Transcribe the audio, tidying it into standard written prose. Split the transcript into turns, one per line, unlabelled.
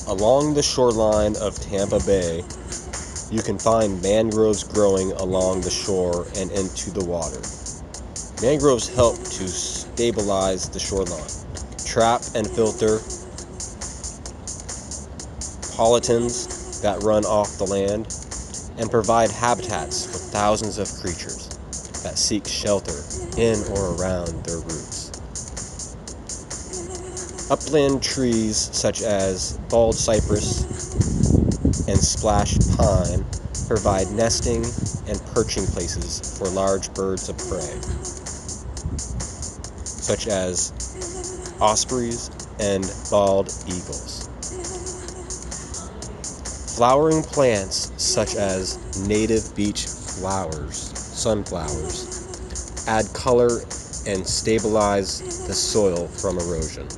Along the shoreline of Tampa Bay, you can find mangroves growing along the shore and into the water. Mangroves help to stabilize the shoreline, trap and filter pollutants that run off the land, and provide habitats for thousands of creatures that seek shelter in or around their roots. Upland trees such as bald cypress and splash pine provide nesting and perching places for large birds of prey, such as ospreys and bald eagles. Flowering plants such as native beach sunflowers, add color and stabilize the soil from erosion.